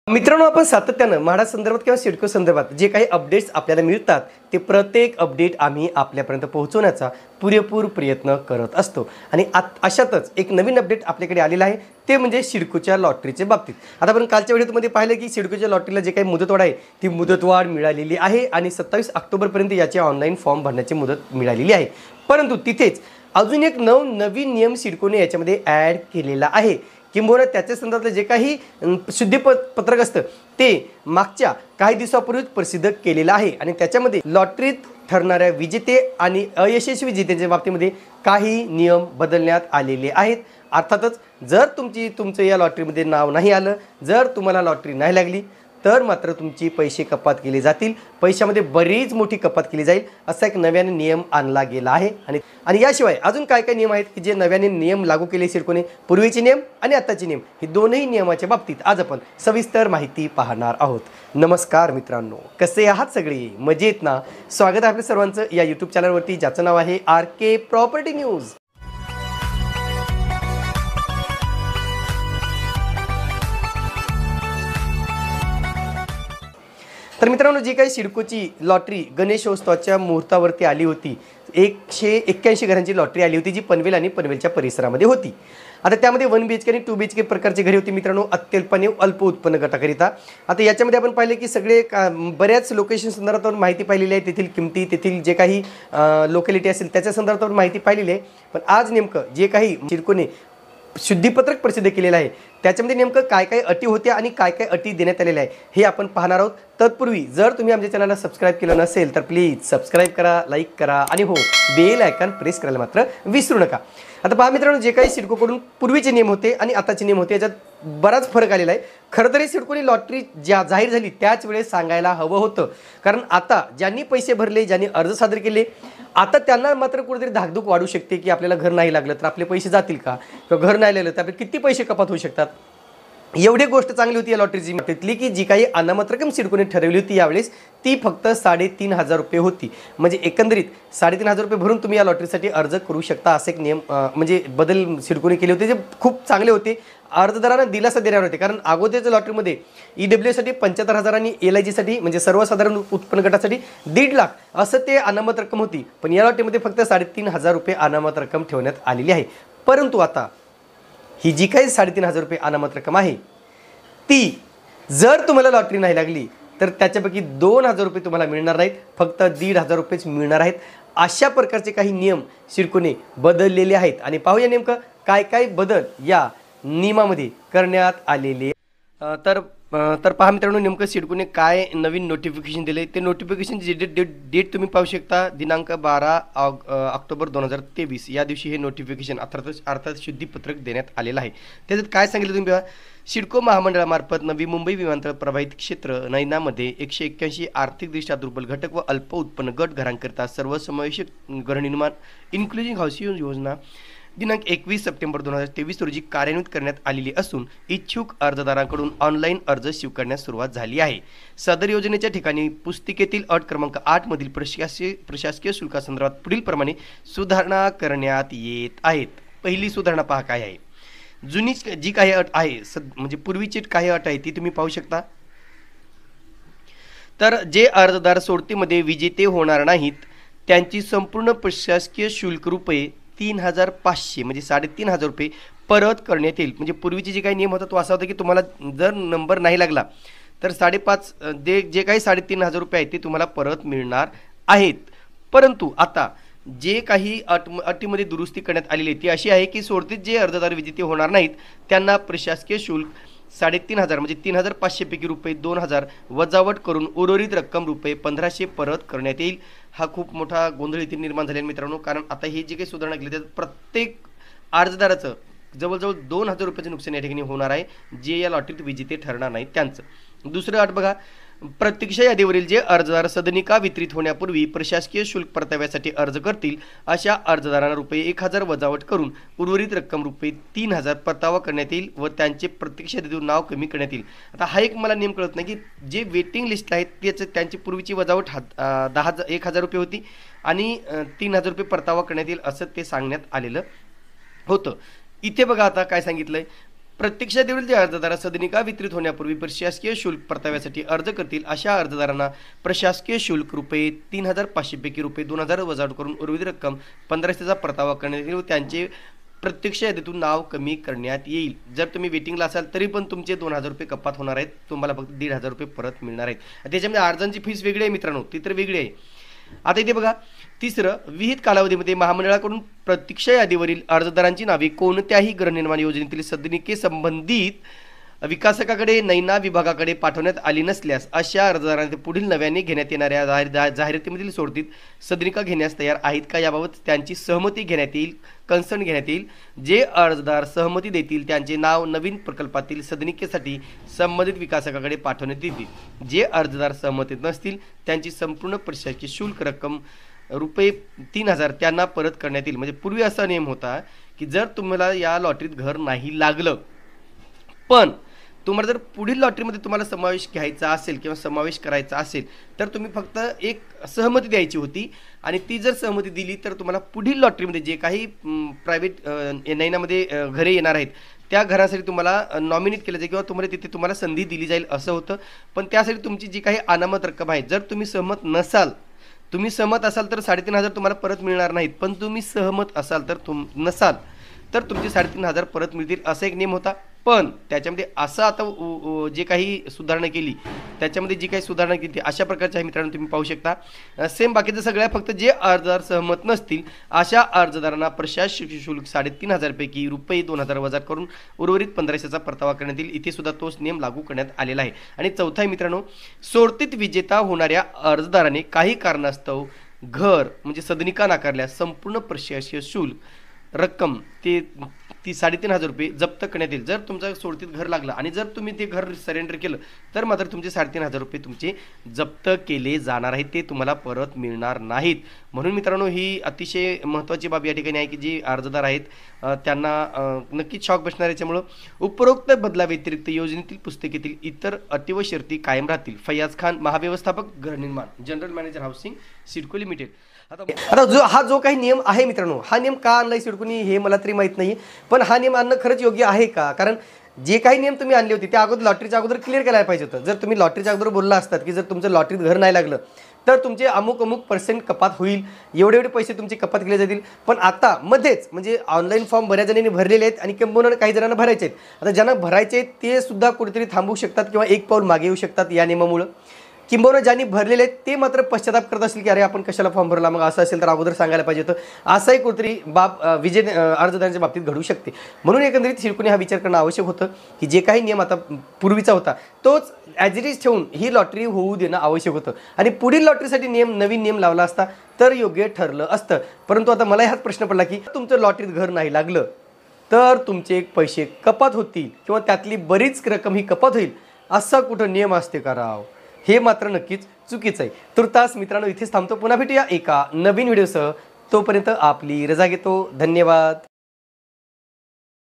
मित्रांनो, आपण सातत्यानं म्हाडा संदर्भात किंवा सिडको संदर्भात जे काही अपडेट्स आपल्याला मिळतात ते प्रत्येक अपडेट आम्ही आपल्यापर्यंत पोहोचवण्याचा पुरेपूर प्रयत्न करत असतो। आणि अशातच एक नवीन अपडेट आपल्याकडे आलेला आहे, ते म्हणजे सिडकोच्या लॉटरीच्या बाबतीत। आता आपण कालच्या व्हिडिओमध्ये पाहिलं की सिडकोच्या लॉटरीला जे काही मुदतवाढ आहे ती मुदतवाढ मिळालेली आहे आणि 27 ऑक्टोबरपर्यंत याची ऑनलाईन फॉर्म भरण्याची मुदत मिळालेली आहे। परंतु तिथेच अजून एक नवीन नियम सिडकोने याच्यामध्ये ॲड केलेला आहे, किंबहुना त्याच्या संदर्भातलं जे काही शुद्धीपत्रक असतं ते मागच्या काही दिवसापूर्वीच प्रसिद्ध केलेलं आहे। आणि त्याच्यामध्ये लॉटरीत ठरणाऱ्या विजेते आणि अयशस्वी विजेत्यांच्या बाबतीमध्ये काही नियम बदलण्यात आलेले आहेत। अर्थातच जर तुमचं या लॉटरीमध्ये नाव नाही आलं, जर तुम्हाला लॉटरी नाही लागली तर मात्र तुमची पैसे कपात केले जातील, पैशामध्ये बरीच मोठी कपात केली जाईल, असा एक नव्याने नियम आणला गेला आहे। आणि याशिवाय अजून काय काय नियम आहेत की जे नव्याने नियम लागू केले सिडकोने, पूर्वीचे नियम आणि आत्ताचे नियम, हे दोनही नियमाच्या बाबतीत आज आपण सविस्तर माहिती पाहणार आहोत। नमस्कार मित्रांनो, कसे आहात सगळे? मजेत ना? स्वागत आहे आपल्या सर्वांचं या यूट्यूब चॅनलवरती, ज्याचं नाव आहे RK प्रॉपर्टी न्यूज। तर मित्रांनो, जी काही सिडकोची लॉटरी गणेशोत्सवाच्या मुहूर्तावरती आली होती, 181 घरांची लॉटरी आली होती, जी पनवेल आणि पनवेलच्या परिसरामध्ये होती। आता त्यामध्ये 1 BHK आणि 2 BHK प्रकारचे घरे होती मित्रांनो, अत्यल्प आणि अल्प उत्पन्न गटाकरिता। आता याच्यामध्ये आपण पाहिले की सगळे बऱ्याच लोकेशन संदर्भात माहिती पाहिलेली आहे, तेथील किमती, तेथील जे काही लोकॅलिटी असेल त्याच्या संदर्भात माहिती पाहिलेली आहे। पण आज नेमकं जे काही सिडकोने शुद्धीपत्रक प्रसिद्ध केलेलं आहे त्याच्यामध्ये नेमकं काय काय अटी होत्या आणि काय काय अटी देण्यात आलेल्या आहे हे आपण पाहणार आहोत। तत्पूर्वी जर तुम्ही आमच्या चॅनलला सबस्क्राइब केलं नसेल तर प्लीज सबस्क्राइब करा, लाईक करा आणि हो, बेल आयकॉन प्रेस करायला मात्र विसरू नका। आता पहा मित्रांनो, जे काही सिडकोकडून पूर्वीचे नियम होते आणि आताचे नियम होते याच्यात बराच फरक आलेला आहे। खरं तर सिडकोने लॉटरी जाहीर झाली त्याच वेळेस सांगायला हवं होतं, कारण आता ज्यांनी पैसे भरले, ज्यांनी अर्ज सादर केले, आता त्यांना मात्र कुठेतरी धाकधूक वाढू शकते की आपल्याला घर नाही लागलं तर आपले पैसे जातील का, किंवा घर नाही लागलं तर आपले किती पैसे कपात होऊ शकतात। एवढी गोष्ट चांगली होती या लॉटरीची तिथली की जी काही अनामत रक्कम सिडकोने ठरवली होती यावेळेस ती फक्त 3,500 रुपये होती। म्हणजे एकंदरीत 3,500 रुपये भरून तुम्ही या लॉटरीसाठी अर्ज करू शकता, असे एक नियम म्हणजे बदल सिडकोने केले होते, जे खूप चांगले होते, अर्जदारांना दिलासा देणार होते। कारण अगोदरच्या लॉटरीमध्ये EWS साठी 75,000 आणि LIG साठी म्हणजे सर्वसाधारण उत्पन्न गटासाठी 1.5 लाख असं ते अनामत रक्कम होती। पण या लॉटरीमध्ये फक्त 3,500 रुपये अनामत रक्कम ठेवण्यात आलेली आहे। परंतु आता ही जी काही 3,500 रुपये अनामत रक्कम आहे ती जर तुम्हाला लॉटरी नाही लागली तर त्याच्यापैकी 2,000 रुपये तुम्हाला मिळणार नाहीत, फक्त 1,500 रुपयेच मिळणार आहेत। अशा प्रकारचे काही नियम सिडकोने बदललेले आहेत आणि पाहूया नेमकं काय काय बदल या नियमामध्ये करण्यात आलेले। तर पहा मित्रांनो, नेमकं सिडकोने काय नवीन नोटिफिकेशन दिले ते नोटिफिकेशन डेट तुम्ही पाहू शकता, दिनांक 12 ऑक्टोबर 2023 या दिवशी हे नोटिफिकेशन अर्थात शुद्धीपत्रक देण्यात आलेलं आहे। त्याच्यात काय सांगितलं तुम्ही बघा, सिडको महामंडळामार्फत नवी मुंबई विमानतळ प्रभावित क्षेत्र नैनामध्ये 181 आर्थिकदृष्ट्या दुर्बल घटक व अल्प उत्पन्न गट घरांकरिता सर्वसमावेशक गृहनिर्माण इन्क्लुझिव्ह हाऊसिंग योजना दिनांक 21 सप्टेंबर 2023 रोजी कार्यान्वित करण्यात आलेली असून इच्छुक अर्जदारांकडून ऑनलाईन अर्ज स्वीकारण्यास सुरुवात झाली आहे। सदर योजनेच्या ठिकाणी पुस्तिकेतील अट क्रमांक 8 मधील प्रशासकीय शुल्कासंदर्भात पुढील प्रमाणे सुधारणा करण्यात येत आहेत। पहिली सुधारणा पहा काय आहे। जुनी जी काही अट आहे म्हणजे पूर्वीची काही अट आहे ती तुम्ही पाहू शकता। तर जे अर्जदार सोडतीमध्ये विजेते होणार नाहीत त्यांची संपूर्ण प्रशासकीय शुल्क रुपये 3,500 म्हणजे 3,500 रुपये परत करण्यात येईल। म्हणजे पूर्वीची जी काही नियम होता तो असा होता की तुम्हाला जर नंबर नाही लागला तर 5.5 जे काही 3,500 रुपये आहेत ते तुम्हाला परत मिळणार आहेत। परंतु आता जे काही अटीमध्ये दुरुस्ती करण्यात आलेली आहे ती अशी आहे की सोडतीत जे अर्जदार विजेते होणार नाहीत त्यांना प्रशासकीय शुल्क 3,500 म्हणजे 3,500 पैकी रुपये 2,000 वजावट करून उर्वरित रक्कम रुपये 1,500 परत करण्यात येईल। हा खूप मोठा गोंधळ इथे निर्माण झालेला मित्रांनो, कारण आता हे जे काही सुधारणा केली त्यात प्रत्येक अर्जदाराचं जवळजवळ 2,000 रुपयाचं नुकसान या ठिकाणी होणार आहे, जे या लॉटरीत विजेते ठरणार नाहीत त्यांचं। दुसरं अट बघा, प्रतीक्षा यादीवरील जे अर्जदार सदनिका वितरित होण्यापूर्वी प्रशासकीय शुल्क परताव्यासाठी अर्ज करतील अशा अर्जदारांना रुपये 1,000 वजावट करून उर्वरित रक्कम रुपये 3,000 परतावा करण्यात येईल व त्यांचे प्रतीक्षा यादीतून नाव कमी करण्यात येईल। आता हा एक मला नेम कळत नाही की जे वेटिंग लिस्ट आहेत त्यांची पूर्वीची वजावट 1,000 रुपये होती आणि 3,000 रुपये परतावा करण्यात येईल असं ते सांगण्यात आलेलं होतं। इथे बघा आता काय सांगितलंय, प्रत्यक्षात जे अर्जदार सदनिका वितरित होण्यापूर्वी प्रशासकीय शुल्क परताव्यासाठी अर्ज करतील अशा अर्जदारांना प्रशासकीय शुल्क रुपये 3,500 पैकी रुपये 2,000 वजा करून उर्वरित रक्कम 1500चा परतावा करण्यात येईल व त्यांचे प्रत्यक्ष यादीतून नाव कमी करण्यात येईल. जर तुम्ही वेटिंगला असाल तरी पण तुमचे 2,000 रुपये कपात होणार आहेत, तुम्हाला फक्त 1,500 रुपये परत मिळणार आहेत. त्याच्यामध्ये अर्जांची फीस वेगळी आहे मित्रांनो, ती तर वेगळी आहे. आता इथे बघा, तिसरं, विहित कालावधीमध्ये महामंडळाकडून प्रतीक्षा यादीवरील अर्जदारांची नावे कोणत्याही गृहनिर्माण योजनेतील सदनिके संबंधित विकासकाकडे नैना विभागाकडे पाठवण्यात आली नसल्यास अशा अर्जदारांचे पुढील नव्याने घेण्यात येणाऱ्या जाहिरातीमधील सोडतीत सदनिका घेण्यास तयार आहेत का याबाबत त्यांची सहमती घेण्यात येईल, कन्सर्न घेण्यात येईल. जे अर्जदार सहमती देतील त्यांचे नाव नवीन प्रकल्पातील सदनिकेसाठी संबंधित विकासकाकडे पाठवण्यात येतील. जे अर्जदार सहमतीत नसतील त्यांची संपूर्ण प्रशासकीय शुल्क रक्कम रुपये 3,000 त्यांना परत करण्यात येईल. म्हणजे पूर्वी असा नियम होता की जर तुम्हाला या लॉटरीत घर नाही लागलं, पण तुम्हाला जर पुढील लॉटरीमध्ये तुम्हाला समावेश घ्यायचा असेल किंवा समावेश करायचा असेल तर तुम्ही फक्त एक सहमती द्यायची होती आणि ती जर सहमती दिली तर तुम्हाला पुढील लॉटरीमध्ये जे काही प्रायव्हेट नैनामध्ये घरे येणार आहेत त्या घरासाठी तुम्हाला नॉमिनेट केलं जाईल किंवा तुम्हाला तिथे तुम्हाला संधी दिली जाईल असं होतं. पण त्यासाठी तुमची जी काही अनामत रक्कम आहे, जर तुम्ही सहमत असाल तर 3,500 तुम्हाला परत मिळणार नाहीत, पण तुम्ही सहमत असाल तर नसाल तर तुमचे 3,500 परत मिळतील असा एक नियम होता. पण त्याच्यामध्ये असं आता जे काही सुधारणा केली त्याच्यामध्ये जी काही सुधारणा केली अशा प्रकारच्या मित्रांनो तुम्ही पाहू शकता. सेम बाकीचं सगळ्या, फक्त जे अर्जदार सहमत नसतील अशा अर्जदारांना प्रशासकीय शुल्क 3,500 पैकी रुपये 2,000 वजा करून उर्वरित 1500चा परतावा करण्यात येईल. इथे सुद्धा तोच नियम लागू करण्यात आलेला आहे. आणि चौथा आहे मित्रांनो, सोडतीत विजेता होणाऱ्या अर्जदाराने काही कारणास्तव घर म्हणजे सदनिका नाकारल्यास संपूर्ण प्रशासकीय शुल्क रक्कम ती 3,500 रुपये जप्त करण्यात येईल. जर तुमचं सोडतीत घर लागलं आणि जर तुम्ही ते घर सरेंडर केलं तर मात्र तुमचे 3,500 रुपये तुमचे जप्त केले जाणार आहेत, ते तुम्हाला परत मिळणार नाहीत. म्हणून मित्रांनो ही अतिशय महत्त्वाची बाब या ठिकाणी आहे की जी अर्जदार आहेत त्यांना नक्कीच शॉक बसणार. याच्यामुळं उपरोक्त बदलाव्यतिरिक्त योजनेतील पुस्तिकेतील इतर अटी व शर्ती कायम राहतील. फैयाज खान, महाव्यवस्थापक गृहनिर्माण, general manager housing, CIDCO limited. आता जो काही नियम आहे मित्रांनो, हा नियम का आणलाय सिडकोनी हे मला तरी माहीत नाही, पण हा नियम आणणं खरंच योग्य आहे का? कारण जे काही नियम तुम्ही आणले होते त्या अगोदर लॉटरीच्या अगोदर क्लिअर करायला पाहिजे होतं. जर तुम्ही लॉटरीच्या अगोदर बोलला असतात की जर तुमचं लॉटरीत घर नाही लागलं तर तुमचे अमुक % कपात होईल, एवढे पैसे तुमचे कपात केले जातील. पण आता मध्येच म्हणजे ऑनलाईन फॉर्म बऱ्याच जणांनी भरलेले आहेत आणि किंबहुना काही जणांना भरायचे आहेत. आता ज्यांना भरायचे आहेत ते सुद्धा कुठेतरी थांबवू शकतात किंवा एक पाऊल मागे येऊ शकतात या नियमामुळं. किंबहुना ज्यांनी भरलेले आहेत ते मात्र पश्चाताप करत असतील की अरे आपण कशाला फॉर्म भरला, मग असं असेल तर अगोदर सांगायला पाहिजे होतं. असाही कुठेतरी बाब अर्जदारांच्या बाबतीत घडू शकते. म्हणून एकंदरीत सिडकोने हा विचार करणं आवश्यक होतं की जे काही नियम आता पूर्वीचा होता तोच ॲज इट इज ठेवून ही लॉटरी होऊ देणं आवश्यक होतं आणि पुढील लॉटरीसाठी नवीन नियम लावला असता तर योग्य ठरलं असतं. परंतु आता मला हाच प्रश्न पडला की तुमचं लॉटरीत घर नाही लागलं तर तुमचे पैसे कपात होतील किंवा त्यातली बरीच रक्कम ही कपात होईल, असा कुठं नियम असते का राव? हे मात्र नक्कीच चुकीचं आहे. तुर्तास मित्रांनो इथेच थांबतो. पुन्हा भेटूया एका नवीन व्हिडिओसह. तोपर्यंत आपली रजा घेतो. धन्यवाद.